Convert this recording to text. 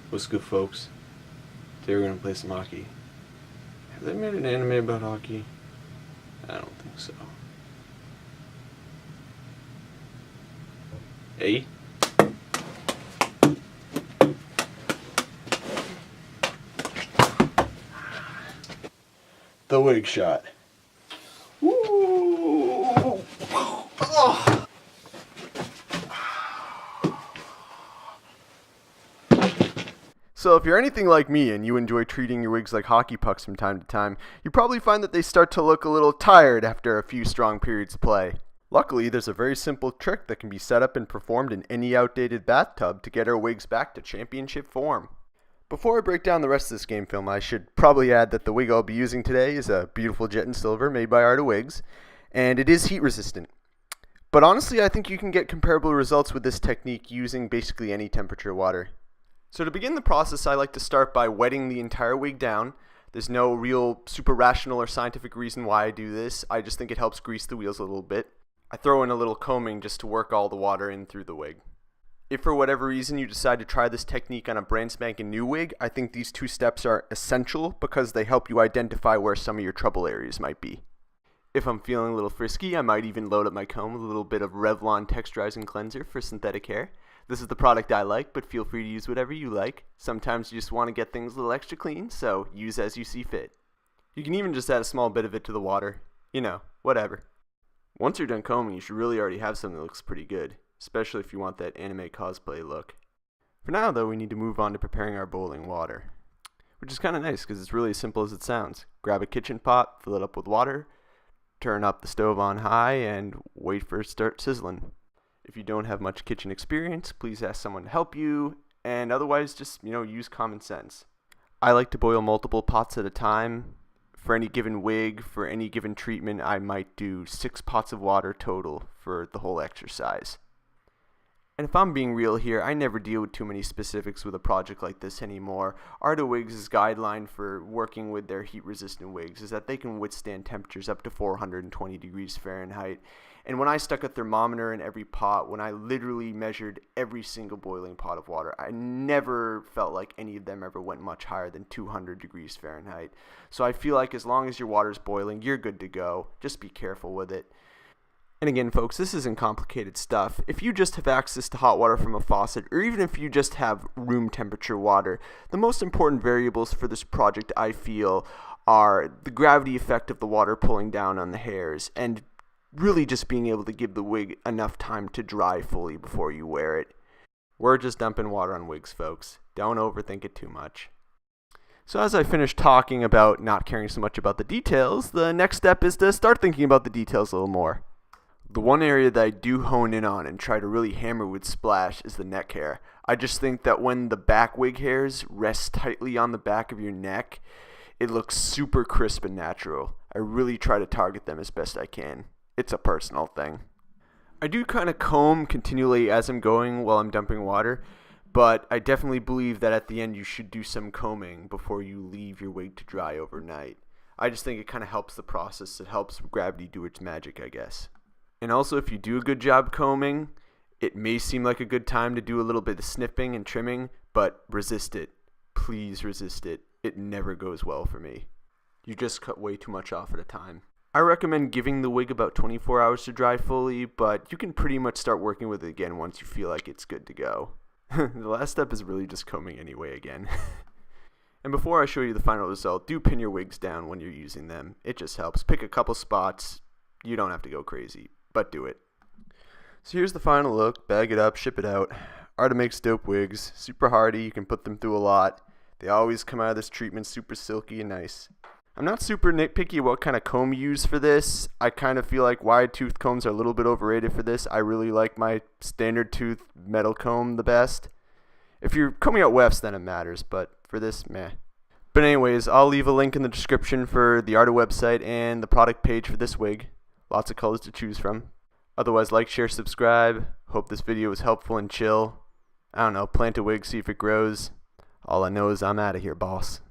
What's good, folks? Today we're gonna play some hockey. Have they made an anime about hockey? I don't think so. Hey? The wig shot. Woo! Oh! So if you're anything like me and you enjoy treating your wigs like hockey pucks from time to time, you probably find that they start to look a little tired after a few strong periods of play. Luckily, there's a very simple trick that can be set up and performed in any outdated bathtub to get our wigs back to championship form. Before I break down the rest of this game film, I should probably add that the wig I'll be using today is a beautiful jet and silver made by Art of Wigs, and it is heat resistant. But honestly, I think you can get comparable results with this technique using basically any temperature water. So to begin the process, I like to start by wetting the entire wig down. There's no real super rational or scientific reason why I do this. I just think it helps grease the wheels a little bit. I throw in a little combing just to work all the water in through the wig. If for whatever reason you decide to try this technique on a brand spanking new wig, I think these two steps are essential because they help you identify where some of your trouble areas might be. If I'm feeling a little frisky, I might even load up my comb with a little bit of Revlon texturizing cleanser for synthetic hair. This is the product I like, but feel free to use whatever you like. Sometimes you just want to get things a little extra clean, so use as you see fit. You can even just add a small bit of it to the water. You know, whatever. Once you're done combing, you should really already have something that looks pretty good, especially if you want that anime cosplay look. For now, though, we need to move on to preparing our boiling water, which is kind of nice because it's really as simple as it sounds. Grab a kitchen pot, fill it up with water, turn up the stove on high, and wait for it to start sizzling. If you don't have much kitchen experience, please ask someone to help you, and otherwise just, use common sense. I like to boil multiple pots at a time. For any given wig, for any given treatment, I might do 6 pots of water total for the whole exercise. And if I'm being real here, I never deal with too many specifics with a project like this anymore. Art of Wigs' guideline for working with their heat-resistant wigs is that they can withstand temperatures up to 420 degrees Fahrenheit. And when I stuck a thermometer in every pot, when I literally measured every single boiling pot of water, I never felt like any of them ever went much higher than 200 degrees Fahrenheit. So I feel like as long as your water's boiling, you're good to go. Just be careful with it. And again, folks, this isn't complicated stuff. If you just have access to hot water from a faucet, or even if you just have room temperature water, the most important variables for this project, I feel, are the gravity effect of the water pulling down on the hairs, and really just being able to give the wig enough time to dry fully before you wear it. We're just dumping water on wigs, folks. Don't overthink it too much. So as I finish talking about not caring so much about the details, the next step is to start thinking about the details a little more. The one area that I do hone in on and try to really hammer with splash is the neck hair. I just think that when the back wig hairs rest tightly on the back of your neck, it looks super crisp and natural. I really try to target them as best I can. It's a personal thing. I do kind of comb continually as I'm going while I'm dumping water, but I definitely believe that at the end you should do some combing before you leave your wig to dry overnight. I just think it kind of helps the process. It helps gravity do its magic, I guess. And also, if you do a good job combing, it may seem like a good time to do a little bit of snipping and trimming, but resist it. Please resist it. It never goes well for me. You just cut way too much off at a time. I recommend giving the wig about 24 hours to dry fully, but you can pretty much start working with it again once you feel like it's good to go. The last step is really just combing anyway again. And before I show you the final result, do pin your wigs down when you're using them. It just helps. Pick a couple spots. You don't have to go crazy, but do it. So here's the final look. Bag it up, ship it out. Art makes dope wigs. Super hardy. You can put them through a lot. They always come out of this treatment super silky and nice. I'm not super nitpicky what kind of comb you use for this. I kind of feel like wide tooth combs are a little bit overrated for this. I really like my standard tooth metal comb the best. If you're combing out wefts, then it matters, but for this, meh. But anyways, I'll leave a link in the description for the Arta website and the product page for this wig. Lots of colors to choose from. Otherwise, like, share, subscribe. Hope this video was helpful and chill. I don't know, plant a wig, see if it grows. All I know is I'm out of here, boss.